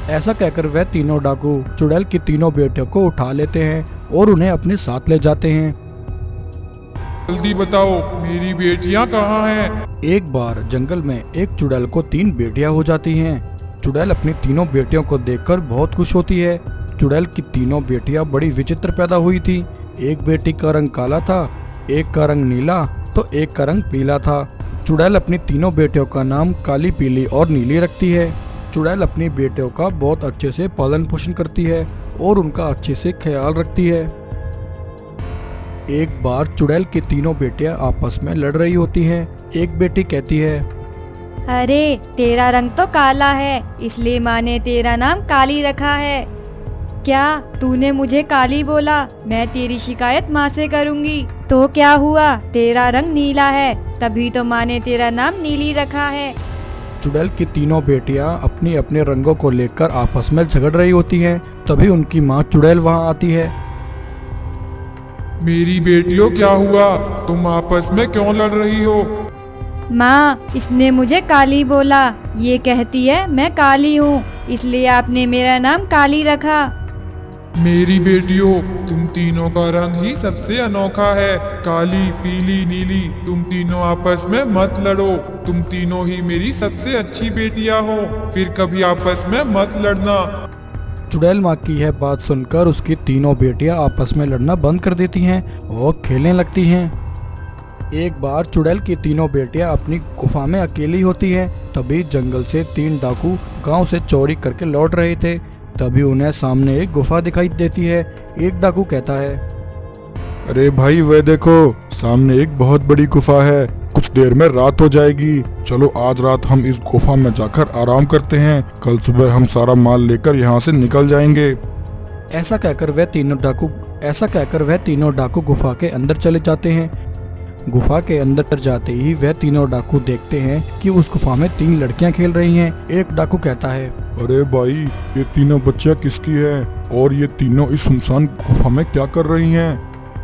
ऐसा कहकर वह तीनों डाकू चुड़ैल की तीनों बेटियों को उठा लेते हैं और उन्हें अपने साथ ले जाते हैं। जल्दी बताओ मेरी बेटियां कहाँ हैं? एक बार जंगल में एक चुड़ैल को 3 बेटियां हो जाती हैं। चुड़ैल अपनी तीनों बेटियों को देखकर बहुत खुश होती है। चुड़ैल की तीनों बेटियां बड़ी विचित्र पैदा हुई थी। एक बेटी का रंग काला था, एक का रंग नीला तो एक का रंग पीला था। चुड़ैल अपनी तीनों बेटियों का नाम काली, पीली और नीली रखती है। चुड़ैल अपनी बेटियों का बहुत अच्छे से पालन पोषण करती है और उनका अच्छे से ख्याल रखती है। एक बार चुड़ैल की तीनों बेटियां आपस में लड़ रही होती हैं। एक बेटी कहती है, अरे तेरा रंग तो काला है, इसलिए माँ ने तेरा नाम काली रखा है। क्या तूने मुझे काली बोला? मैं तेरी शिकायत माँ से करूँगी। तो क्या हुआ, तेरा रंग नीला है, तभी तो माँ ने तेरा नाम नीली रखा है। चुड़ैल की तीनों बेटियां अपने अपने रंगों को लेकर आपस में झगड़ रही होती हैं। तभी उनकी माँ चुड़ैल वहां आती है। मेरी बेटियों क्या हुआ? तुम आपस में क्यों लड़ रही हो? माँ, इसने मुझे काली बोला। ये कहती है मैं काली हूँ, इसलिए आपने मेरा नाम काली रखा। मेरी बेटियों, तुम तीनों का रंग ही सबसे अनोखा है, काली, पीली, नीली। तुम तीनों आपस में मत लड़ो। तुम तीनों ही मेरी सबसे अच्छी बेटियां हो, फिर कभी आपस में मत लड़ना। चुड़ैल माँ की यह बात सुनकर उसकी तीनों बेटियां आपस में लड़ना बंद कर देती हैं और खेलने लगती हैं। एक बार चुड़ैल की तीनों बेटियां अपनी गुफा में अकेली होती हैं। तभी जंगल से 3 डाकू गांव से चोरी करके लौट रहे थे। तभी उन्हें सामने एक गुफा दिखाई देती है। एक डाकू कहता है, अरे भाई वह देखो, सामने एक बहुत बड़ी गुफा है। कुछ देर में रात हो जाएगी। चलो आज रात हम इस गुफा में जाकर आराम करते हैं। कल सुबह हम सारा माल लेकर यहाँ से निकल जाएंगे। ऐसा कहकर वह तीनों डाकू गुफा के अंदर चले जाते हैं। गुफा के अंदर जाते ही वह तीनों डाकू देखते हैं कि उस गुफा में 3 लड़कियां खेल रही हैं। एक डाकू कहता है, अरे भाई, ये तीनों बच्चियां किसकी है और ये तीनों इस सुनसान गुफा में क्या कर रही हैं?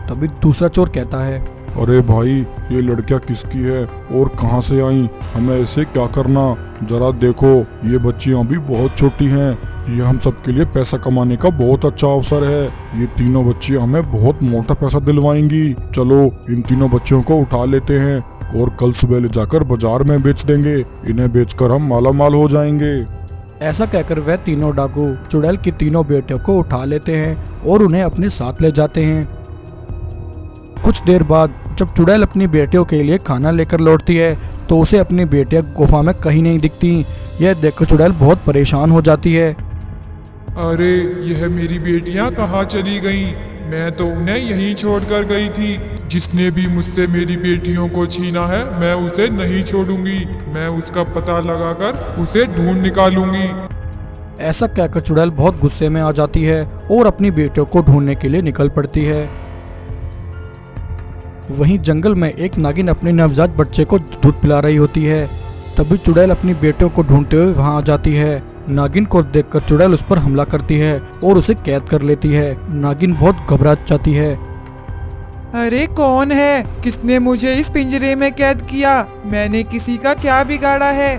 तभी दूसरा चोर कहता है, अरे भाई, ये लड़कियां किसकी है और कहां से आई? हमें ऐसे क्या करना? जरा देखो, ये बच्चियां भी बहुत छोटी हैं। ये हम सबके लिए पैसा कमाने का बहुत अच्छा अवसर है। ये तीनों बच्चियां हमें बहुत मोटा पैसा दिलवाएंगी। चलो इन तीनों बच्चियों को उठा लेते हैं और कल सुबह ले जाकर बाजार में बेच देंगे। इन्हें बेचकर हम माला माल हो जाएंगे। ऐसा कहकर वह तीनों डाकू चुड़ैल की तीनों बेटियों को उठा लेते हैं और उन्हें अपने साथ ले जाते हैं। कुछ देर बाद जब चुड़ैल अपनी बेटियों के लिए खाना लेकर लौटती है तो उसे अपनी बेटियां गुफा में कहीं नहीं दिखती। यह देखकर चुड़ैल बहुत परेशान हो जाती है। अरे यह मेरी बेटियां कहाँ चली गईं? मैं तो उन्हें यहीं छोड़कर गई थी। जिसने भी मुझसे मेरी बेटियों को छीना है, मैं उसे नहीं छोड़ूंगी। मैं उसका पता लगाकर उसे ढूंढ निकालूंगी। ऐसा कहकर चुड़ैल बहुत गुस्से में आ जाती है और अपनी बेटियों को ढूंढने के लिए निकल पड़ती है। वहीं जंगल में एक नागिन अपने नवजात बच्चे को दूध पिला रही होती है। तभी चुड़ैल अपनी बेटियों को ढूंढते हुए वहां आ जाती है। नागिन को देखकर चुड़ैल उस पर हमला करती है और उसे कैद कर लेती है। नागिन बहुत घबरा जाती है। अरे कौन है? किसने मुझे इस पिंजरे में कैद किया? मैंने किसी का क्या बिगाड़ा है?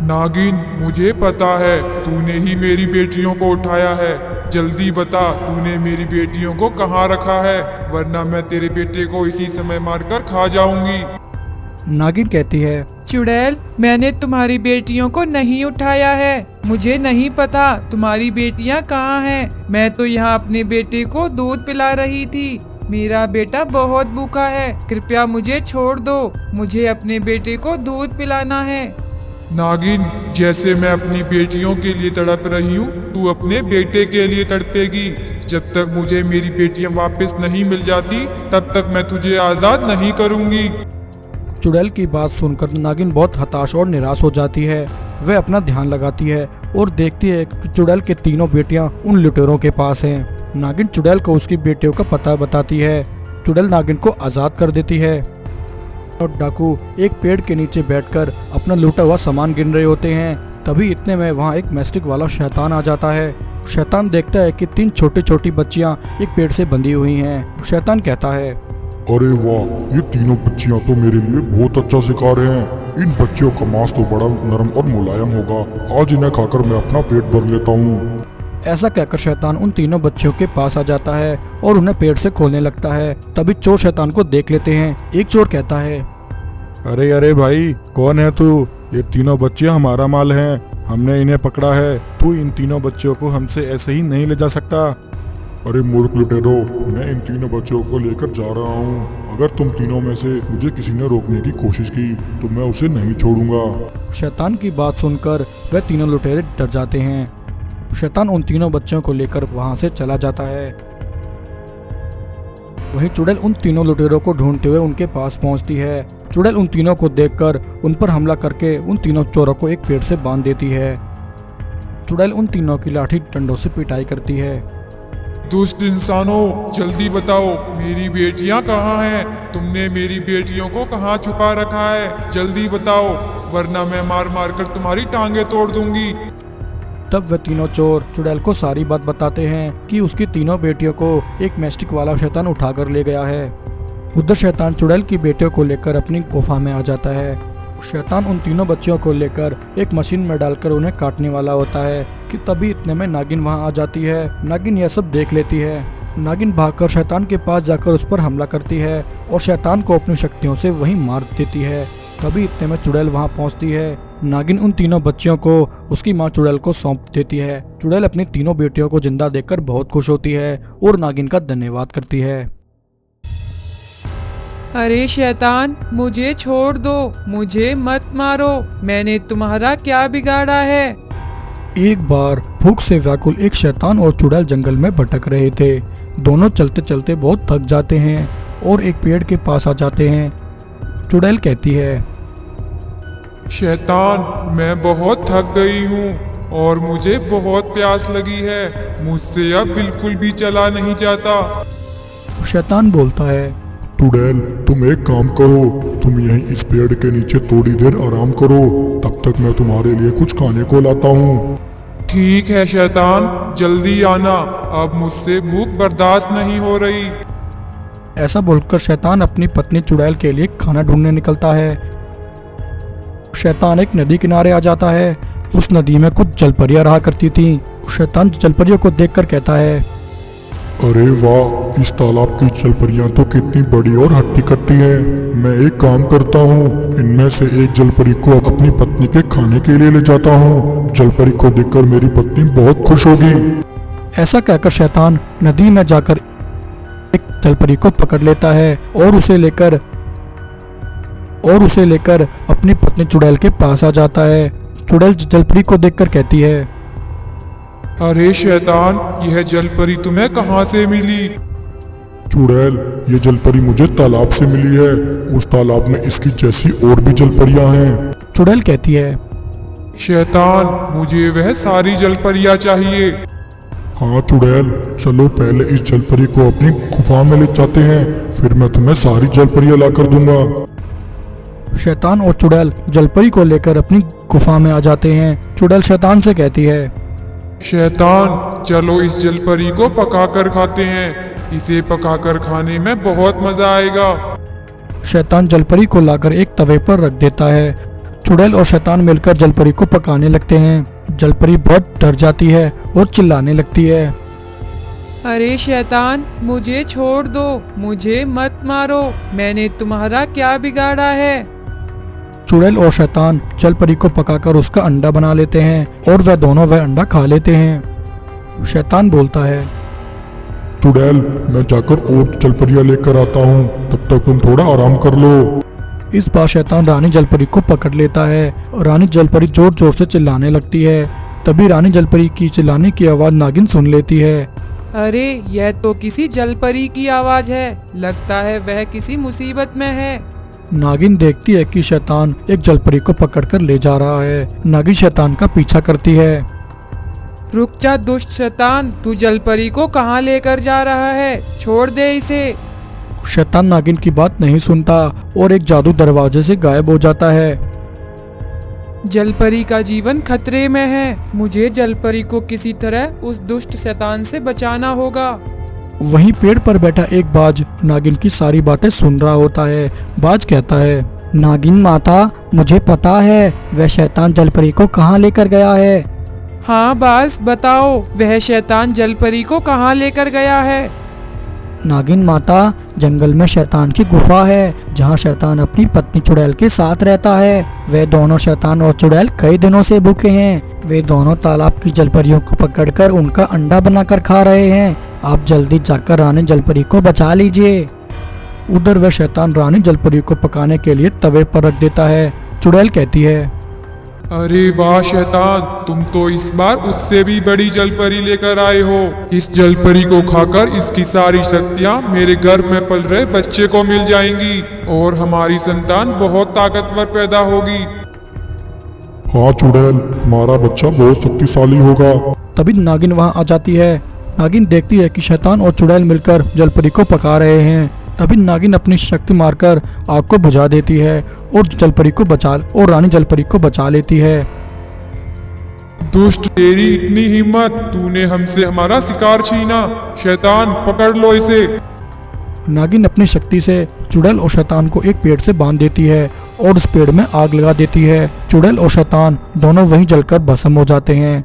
नागिन, मुझे पता है, तूने ही मेरी बेटियों को उठाया है। जल्दी बता, तूने मेरी बेटियों को कहाँ रखा है, वरना मैं तेरे बेटे को इसी समय मारकर खा जाऊंगी। नागिन कहती है, चुड़ैल, मैंने तुम्हारी बेटियों को नहीं उठाया है। मुझे नहीं पता तुम्हारी बेटियां कहाँ हैं। मैं तो यहाँ अपने बेटे को दूध पिला रही थी। मेरा बेटा बहुत भूखा है, कृपया मुझे छोड़ दो। मुझे अपने बेटे को दूध पिलाना है। नागिन, जैसे मैं अपनी बेटियों के लिए तड़प रही हूँ, तू अपने बेटे के लिए तड़पेगी। जब तक मुझे मेरी बेटियां वापस नहीं मिल जाती, तब तक मैं तुझे आजाद नहीं करूंगी। चुड़ैल की बात सुनकर नागिन बहुत हताश और निराश हो जाती है। वह अपना ध्यान लगाती है और देखती है कि चुड़ैल के तीनों बेटियां उन लुटेरों के पास हैं। नागिन चुड़ैल को उसकी बेटियों का पता बताती है। चुड़ैल नागिन को आजाद कर देती है और डाकू एक पेड़ के नीचे बैठकर अपना लूटा हुआ सामान गिन रहे होते हैं। तभी इतने में वहाँ एक मैस्टिक वाला शैतान आ जाता है। शैतान देखता है कि 3 छोटी छोटी बच्चियां एक पेड़ से बंधी हुई हैं। शैतान कहता है, अरे वाह, ये तीनों बच्चियां तो मेरे लिए बहुत अच्छा शिकार हैं। इन बच्चों का मांस तो बड़ा नरम और मुलायम होगा। आज इन्हें खाकर मैं अपना पेट भर लेता हूँ। ऐसा कहकर शैतान उन तीनों बच्चों के पास आ जाता है और उन्हें पेट से खोलने लगता है। तभी चोर शैतान को देख लेते हैं। एक चोर कहता है, अरे अरे भाई, कौन है तू? ये तीनों बच्चे हमारा माल हैं, हमने इन्हें पकड़ा है। तू इन तीनों बच्चों को हमसे ऐसे ही नहीं ले जा सकता। अरे मूर्ख लुटेरो, मैं इन तीनों बच्चों को लेकर जा रहा हूँ। अगर तुम तीनों में से मुझे किसी ने रोकने की कोशिश की तो मैं उसे नहीं छोड़ूंगा। शैतान की बात सुनकर वह तीनों लुटेरे डर जाते हैं। शैतान उन तीनों बच्चों को लेकर वहां से चला जाता है। वहीं चुड़ैल उन तीनों लुटेरों को ढूंढते हुए उनके पास पहुंचती है। चुड़ैल उन तीनों को देखकर उन पर हमला करके उन तीनों चोरों को एक पेड़ से बांध देती है। चुड़ैल उन तीनों की लाठी डंडों से पिटाई करती है। दुष्ट इंसानों, जल्दी बताओ मेरी बेटियां कहाँ हैं? तुमने मेरी बेटियों को कहाँ छुपा रखा है? जल्दी बताओ, वरना मैं मार मार कर तुम्हारी टांगे तोड़ दूंगी। तब वह तीनों चोर चुड़ैल को सारी बात बताते हैं कि उसकी तीनों बेटियों को एक मैस्टिक वाला शैतान उठाकर ले गया है। उधर शैतान चुड़ैल की बेटियों को लेकर अपनी गुफा में आ जाता है। शैतान उन तीनों बच्चियों को लेकर एक मशीन में डालकर उन्हें काटने वाला होता है कि तभी इतने में नागिन वहां आ जाती है। नागिन यह सब देख लेती है। नागिन भागकर शैतान के पास जाकर उस पर हमला करती है और शैतान को अपनी शक्तियों से वहीं मार देती है। तभी इतने में चुड़ैल वहां पहुंचती है। नागिन उन तीनों बच्चियों को उसकी मां चुड़ैल को सौंप देती है। चुड़ैल अपनी तीनों बेटियों को जिंदा देखकर बहुत खुश होती है और नागिन का धन्यवाद करती है। अरे शैतान, मुझे छोड़ दो, मुझे मत मारो, मैंने तुम्हारा क्या बिगाड़ा है? एक बार भूख से व्याकुल एक शैतान और चुड़ैल जंगल में भटक रहे थे। दोनों चलते चलते बहुत थक जाते हैं और एक पेड़ के पास आ जाते हैं। चुड़ैल कहती है, शैतान, मैं बहुत थक गई हूँ और मुझे बहुत प्यास लगी है। मुझसे अब बिल्कुल भी चला नहीं जाता। शैतान बोलता है, चुड़ैल, तुम एक काम करो, तुम यहीं इस पेड़ के नीचे थोड़ी देर आराम करो, तब तक मैं तुम्हारे लिए कुछ खाने को लाता हूँ। ठीक है शैतान, जल्दी आना, अब मुझसे भूख बर्दाश्त नहीं हो रही। ऐसा बोलकर शैतान अपनी पत्नी चुड़ैल के लिए खाना ढूंढने निकलता है। शैतान एक नदी किनारे आ जाता है। उस नदी में कुछ जलपरियां रहा करती थीं। शैतान जलपरियों को देखकर कहता है, अरे वाह, इस तालाब की जलपरियां तो कितनी बड़ी और हट्टी कट्टी हैं। मैं एक काम करता हूँ, इनमें से एक जलपरी को अपनी पत्नी के खाने के लिए ले जाता हूँ। जलपरी को देखकर मेरी पत्नी बहुत खुश होगी। ऐसा कहकर शैतान नदी में जाकर एक जलपरी को पकड़ लेता है और उसे लेकर अपनी पत्नी चुड़ैल के पास आ जाता है। चुड़ैल जलपरी को देखकर कहती है, अरे शैतान, यह जलपरी तुम्हें कहाँ से मिली? चुड़ैल, ये जलपरी मुझे तालाब से मिली है। उस तालाब में इसकी जैसी और भी जलपरियां हैं। चुड़ैल कहती है, शैतान, मुझे वह सारी जलपरियां चाहिए। हाँ चुड़ैल, चलो पहले इस जलपरी को अपनी गुफा में ले जाते हैं, फिर मैं तुम्हें सारी जलपरियां ला कर दूंगा। शैतान और चुड़ैल जलपरी को लेकर अपनी गुफा में आ जाते हैं। चुड़ैल शैतान से कहती है, शैतान, चलो इस जलपरी को पकाकर खाते हैं। इसे पकाकर खाने में बहुत मजा आएगा। शैतान जलपरी को लाकर एक तवे पर रख देता है। चुड़ैल और शैतान मिलकर जलपरी को पकाने लगते हैं। जलपरी बहुत डर जाती है और चिल्लाने लगती है, अरे शैतान, मुझे छोड़ दो, मुझे मत मारो, मैंने तुम्हारा क्या बिगाड़ा है? चुड़ैल और शैतान जलपरी को पकाकर उसका अंडा बना लेते हैं और वह दोनों वह अंडा खा लेते हैं। शैतान बोलता है, चुड़ैल, मैं जाकर और जलपरियां लेकर आता हूँ, तब तक तुम थोड़ा आराम कर लो। इस बार शैतान रानी जलपरी को पकड़ लेता है और रानी जलपरी जोर जोर से चिल्लाने लगती है। तभी रानी जलपरी की चिल्लाने की आवाज नागिन सुन लेती है। अरे यह तो किसी जलपरी की आवाज है, लगता है वह किसी मुसीबत में है। नागिन देखती है कि शैतान एक जलपरी को पकड़कर ले जा रहा है। नागिन शैतान का पीछा करती है। रुक जा दुष्ट शैतान, तू जलपरी को कहाँ लेकर जा रहा है? छोड़ दे इसे। शैतान नागिन की बात नहीं सुनता और एक जादू दरवाजे से गायब हो जाता है। जलपरी का जीवन खतरे में है, मुझे जलपरी को किसी तरह उस दुष्ट शैतान से बचाना होगा। वहीं पेड़ पर बैठा एक बाज नागिन की सारी बातें सुन रहा होता है। बाज कहता है, नागिन माता, मुझे पता है वह शैतान जलपरी को कहाँ लेकर गया है। हाँ बास, बताओ वह शैतान जलपरी को कहाँ लेकर गया है। नागिन माता, जंगल में शैतान की गुफा है जहाँ शैतान अपनी पत्नी चुड़ैल के साथ रहता है। वे दोनों शैतान और चुड़ैल कई दिनों से भूखे हैं। वे दोनों तालाब की जलपरियों को पकड़कर उनका अंडा बनाकर खा रहे हैं। आप जल्दी जाकर रानी जलपरी को बचा लीजिए। उधर वह शैतान रानी जलपरी को पकाने के लिए तवे पर रख देता है। चुड़ैल कहती है, अरे वाह शैतान, तुम तो इस बार उससे भी बड़ी जलपरी लेकर आए हो। इस जलपरी को खाकर इसकी सारी शक्तियाँ मेरे गर्भ में पल रहे बच्चे को मिल जाएंगी और हमारी संतान बहुत ताकतवर पैदा होगी। हाँ चुड़ैल, हमारा बच्चा बहुत शक्तिशाली होगा। तभी नागिन वहाँ आ जाती है। नागिन देखती है कि शैतान और चुड़ैल मिलकर जलपरी को पका रहे हैं। तभी नागिन अपनी शक्ति मारकर आग को बुझा देती है और रानी जलपरी को बचा लेती है। दुष्ट, तेरी इतनी हिम्मत, तूने हमसे हमारा शिकार छीना। शैतान, पकड़ लो इसे। नागिन अपनी शक्ति से चुड़ैल और शैतान को एक पेड़ से बांध देती है और उस पेड़ में आग लगा देती है। चुड़ैल और शैतान दोनों वहीं जलकर भस्म हो जाते हैं।